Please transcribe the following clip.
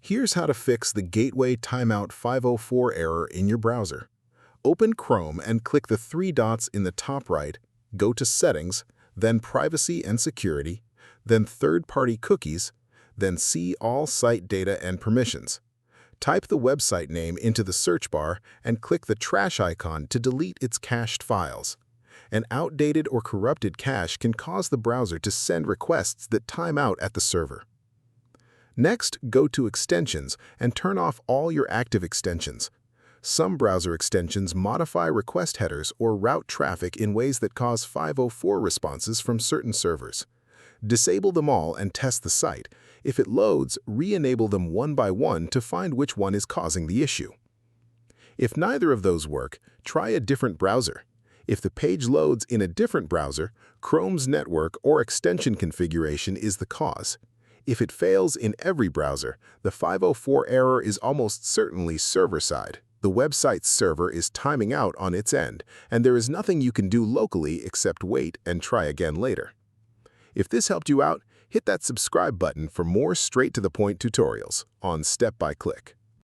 Here's how to fix the Gateway Timeout 504 error in your browser. Open Chrome and click the three dots in the top right, go to Settings, then Privacy and Security, then Third-Party Cookies, then see All Site Data and Permissions. Type the website name into the search bar and click the trash icon to delete its cached files. An outdated or corrupted cache can cause the browser to send requests that time out at the server. Next, go to Extensions and turn off all your active extensions. Some browser extensions modify request headers or route traffic in ways that cause 504 responses from certain servers. Disable them all and test the site. If it loads, re-enable them one by one to find which one is causing the issue. If neither of those work, try a different browser. If the page loads in a different browser, Chrome's network or extension configuration is the cause. If it fails in every browser, the 504 error is almost certainly server-side. The website's server is timing out on its end, and there is nothing you can do locally except wait and try again later. If this helped you out, hit that subscribe button for more straight-to-the-point tutorials on Step by Click.